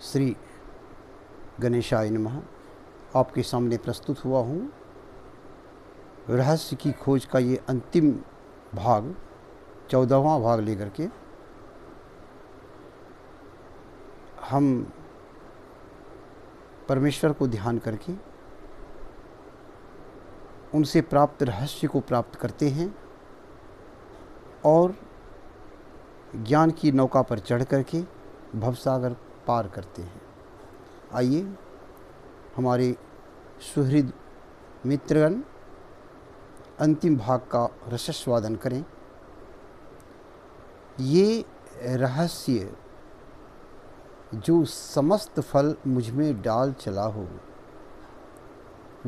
श्री गणेशाय नमः। आपके सामने प्रस्तुत हुआ हूँ रहस्य की खोज का ये अंतिम भाग, 14वां भाग लेकर के। हम परमेश्वर को ध्यान करके उनसे प्राप्त रहस्य को प्राप्त करते हैं और ज्ञान की नौका पर चढ़ करके भवसागर पार करते हैं। आइए हमारे सुहृद मित्रगण अंतिम भाग का रसस्वादन करें। ये रहस्य जो समस्त फल मुझ में डाल चला हो,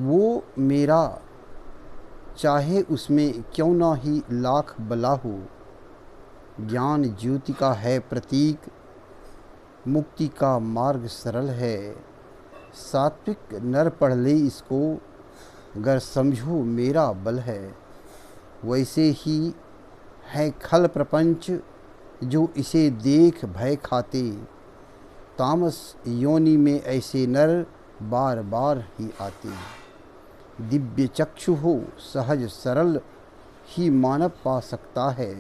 वो मेरा चाहे उसमें क्यों ना ही लाख बला हो। ज्ञान ज्योति का है प्रतीक, मुक्ति का मार्ग सरल है। सात्विक नर पढ़ ले इसको, गर समझो मेरा बल है। वैसे ही है खल प्रपंच जो इसे देख भय खाते। तामस योनि में ऐसे नर बार बार ही आते। दिव्य चक्षु हो सहज सरल ही मानव पा सकता है।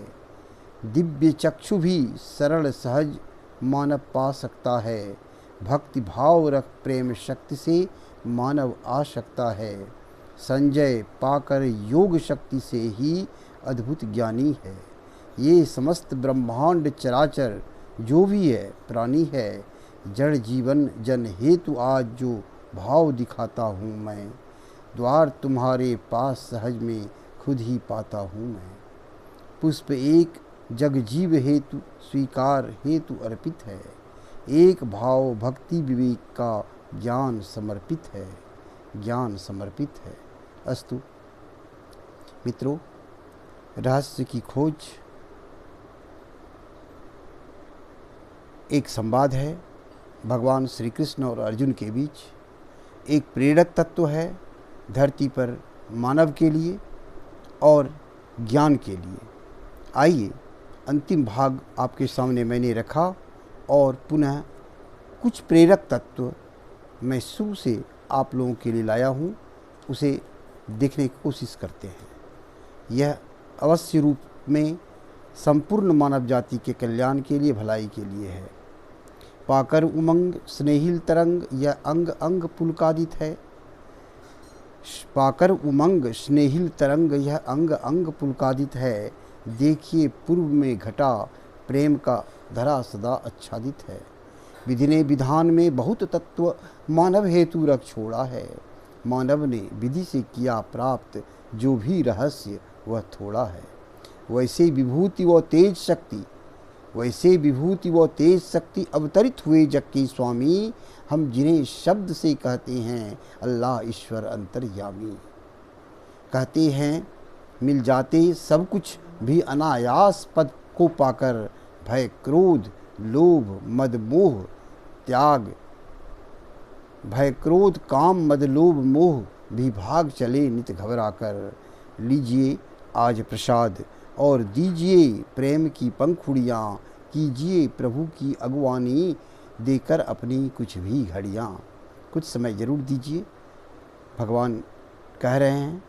दिव्य चक्षु भी सरल सहज मानव पा सकता है। भक्ति भाव रख प्रेम शक्ति से मानव आ सकता है। संजय पाकर योग शक्ति से ही अद्भुत ज्ञानी है। ये समस्त ब्रह्मांड चराचर जो भी है प्राणी है। जड़ जीवन जन हेतु आज जो भाव दिखाता हूँ मैं। द्वार तुम्हारे पास सहज में खुद ही पाता हूँ मैं। पुष्प एक जग जीव हेतु स्वीकार हेतु अर्पित है। एक भाव भक्ति विवेक का ज्ञान समर्पित है। ज्ञान समर्पित है। अस्तु मित्रों, रहस्य की खोज एक संवाद है भगवान श्री कृष्ण और अर्जुन के बीच। एक प्रेरक तत्व है धरती पर मानव के लिए और ज्ञान के लिए। आइए अंतिम भाग आपके सामने मैंने रखा और पुनः कुछ प्रेरक तत्व मैं शुरू से आप लोगों के लिए लाया हूँ, उसे देखने की कोशिश करते हैं। यह अवश्य रूप में संपूर्ण मानव जाति के कल्याण के लिए, भलाई के लिए है। पाकर उमंग स्नेहिल तरंग यह अंग अंग पुलकादित है। पाकर उमंग स्नेहिल तरंग यह अंग अंग पुलकादित है। देखिए पूर्व में घटा प्रेम का धरा सदा आच्छादित है। विधि ने विधान में बहुत तत्व मानव हेतु रख छोड़ा है। मानव ने विधि से किया प्राप्त जो भी रहस्य वह थोड़ा है। वैसे विभूति व तेज शक्ति, वैसे विभूति व तेज शक्ति अवतरित हुए जग के स्वामी। हम जिन्हें शब्द से कहते हैं अल्लाह ईश्वर अंतर्यामी। कहते हैं मिल जाते सब कुछ भी अनायास पद को पाकर। भय क्रोध लोभ मद मोह त्याग, भय क्रोध काम मद लोभ मोह भी भाग चले नित घबरा कर। लीजिए आज प्रसाद और दीजिए प्रेम की पंखुड़ियाँ। कीजिए प्रभु की अगुवानी देकर अपनी कुछ भी घड़ियाँ। कुछ समय ज़रूर दीजिए, भगवान कह रहे हैं,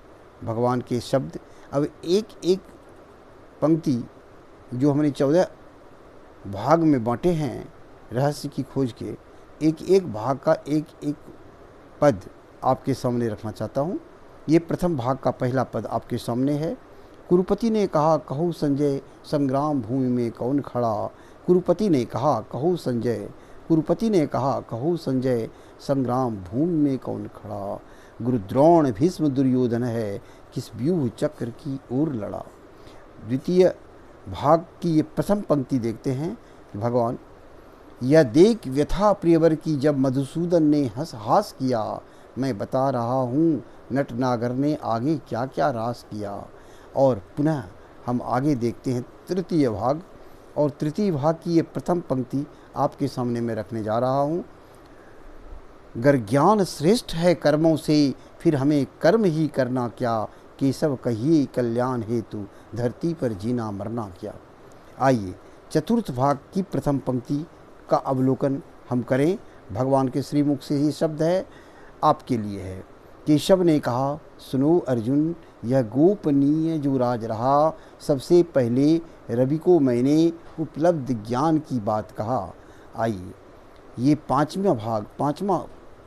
भगवान के शब्द। अब एक एक पंक्ति जो हमने 14 भाग में बांटे हैं रहस्य की खोज के, एक एक भाग का एक एक पद आपके सामने रखना चाहता हूँ। ये प्रथम भाग का पहला पद आपके सामने है। कुरुपति ने कहा कहो संजय, संग्राम भूमि में कौन खड़ा। कुरुपति ने कहा कहो संजय, कुरुपति ने कहा कहो संजय, संग्राम भूमि में कौन खड़ा। गुरु द्रोण भीष्म दुर्योधन है, किस व्यूह चक्र की ओर लड़ा। द्वितीय भाग की ये प्रथम पंक्ति देखते हैं। भगवान यह देख व्यथा प्रियवर की जब मधुसूदन ने हंस हास किया। मैं बता रहा हूँ नटनागर ने आगे क्या क्या रास किया। और पुनः हम आगे देखते हैं तृतीय भाग, और तृतीय भाग की ये प्रथम पंक्ति आपके सामने मैं रखने जा रहा हूँ। गर ज्ञान श्रेष्ठ है कर्मों से, फिर हमें कर्म ही करना क्या। केशव कहिए कल्याण हेतु, धरती पर जीना मरना क्या। आइए चतुर्थ भाग की प्रथम पंक्ति का अवलोकन हम करें भगवान के श्रीमुख से ही शब्द है, आपके लिए है। केशव ने कहा, सुनो अर्जुन, यह गोपनीय जो राज रहा, सबसे पहले रवि को मैंने उपलब्ध ज्ञान की बात कहा। आइए, ये पाँचवा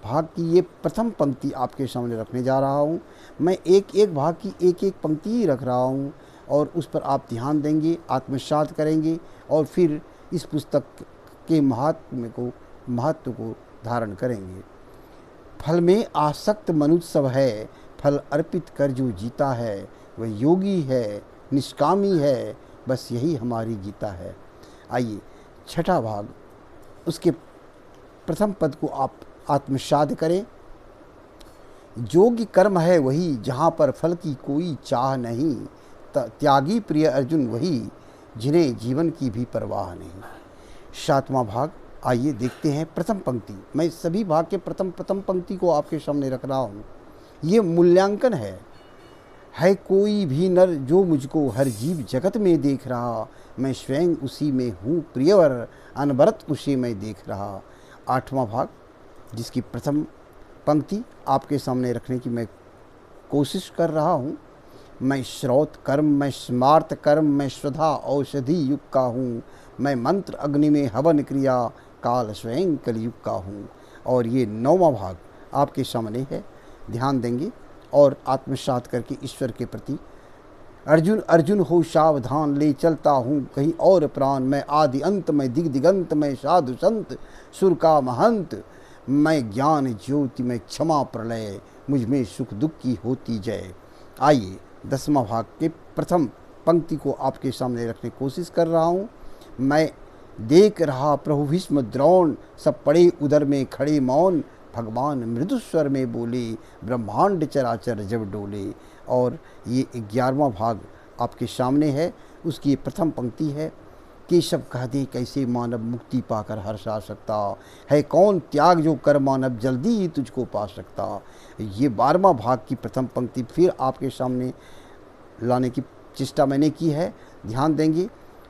भाग की ये प्रथम पंक्ति आपके सामने रखने जा रहा हूँ। मैं एक एक भाग की एक एक पंक्ति ही रख रहा हूँ और उस पर आप ध्यान देंगे, आत्मसात करेंगे और फिर इस पुस्तक के महत्व को धारण करेंगे। फल में आसक्त मनुष्य सब है, फल अर्पित कर जो जीता है, वह योगी है, निष्कामी है, बस यही हमारी गीता है। आइए, छठा भाग, उसके प्रथम पद को आप आत्मसात करें। योग्य कर्म है वही, जहाँ पर फल की कोई चाह नहीं, त्यागी प्रिय अर्जुन वही, जिन्हें जीवन की भी परवाह नहीं। सातवां भाग, आइए देखते हैं प्रथम पंक्ति। मैं सभी भाग के प्रथम पंक्ति को आपके सामने रख रहा हूँ। ये मूल्यांकन है कोई भी नर जो मुझको हर जीव जगत में देख रहा, मैं स्वयं उसी में हूँ प्रियवर, अनवरत उसे मैं देख रहा। आठवां भाग, जिसकी प्रथम पंक्ति आपके सामने रखने की मैं कोशिश कर रहा हूँ। मैं श्रौत कर्म, मैं स्मार्त कर्म, मैं श्रद्धा औषधि युग का हूँ, मैं मंत्र अग्नि में हवन क्रिया, काल स्वयं कलयुग का हूँ। और ये नौवां भाग आपके सामने है, ध्यान देंगे और आत्मसात करके ईश्वर के प्रति। अर्जुन अर्जुन हो सावधान, ले चलता हूँ कहीं और प्राण, मैं आदि अंत, मैं दिगंत, मैं साधु संत सुर का महंत, मैं ज्ञान ज्योति, मैं क्षमा प्रलय, मुझ में सुख दुख की होती जय। आइए, 10वां भाग के प्रथम पंक्ति को आपके सामने रखने की कोशिश कर रहा हूँ। मैं देख रहा प्रभु भीष्म द्रोण, सब पड़े उदर में खड़े मौन, भगवान मृदु स्वर में बोले, ब्रह्मांड चराचर जब डोले। और ये 11वां भाग आपके सामने है, उसकी प्रथम पंक्ति है। केशव कह दे कैसे मानव मुक्ति पाकर हर्षा सकता, है कौन त्याग जो कर मानव जल्दी ही तुझको पा सकता। ये 12वां भाग की प्रथम पंक्ति फिर आपके सामने लाने की चेष्टा मैंने की है, ध्यान देंगे।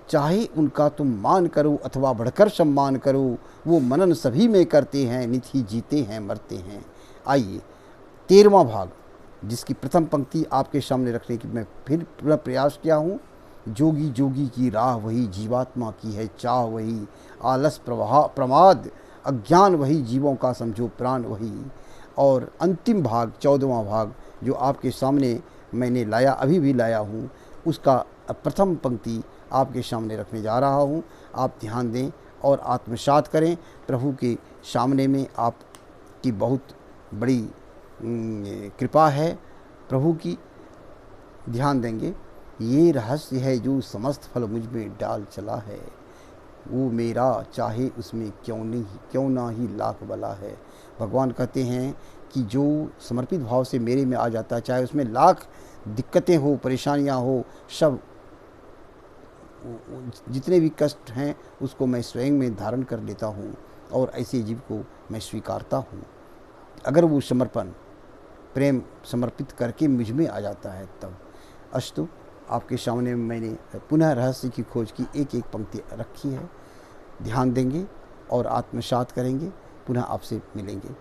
चाहे उनका तुम मान करो अथवा बढ़कर सम्मान करो, वो मनन सभी में करते हैं, नित ही जीते हैं मरते हैं। आइए, 13वां भाग, जिसकी प्रथम पंक्ति आपके सामने रखने की मैं फिर पूरा प्रयास किया हूँ। जोगी जोगी की राह वही, जीवात्मा की है चाह वही, आलस प्रमाद अज्ञान वही, जीवों का समझो प्राण वही। और अंतिम भाग 14वां भाग जो आपके सामने मैंने लाया, अभी भी लाया हूँ, उसका प्रथम पंक्ति आपके सामने रखने जा रहा हूँ। आप ध्यान दें और आत्मसात करें। प्रभु के सामने में आपकी बहुत बड़ी कृपा है प्रभु की, ध्यान देंगे। ये रहस्य है जो समस्त फल मुझ में डाल चला है, वो मेरा चाहे उसमें क्यों ना ही लाख भला है। भगवान कहते हैं कि जो समर्पित भाव से मेरे में आ जाता है, चाहे उसमें लाख दिक्कतें हो, परेशानियां हो, सब जितने भी कष्ट हैं उसको मैं स्वयं में धारण कर लेता हूँ और ऐसे जीव को मैं स्वीकारता हूँ। अगर वो समर्पण प्रेम समर्पित करके मुझ में आ जाता है तब। अस्तु, आपके सामने मैंने पुनः रहस्य की खोज की एक एक पंक्ति रखी है, ध्यान देंगे और आत्मसात करेंगे। पुनः आपसे मिलेंगे।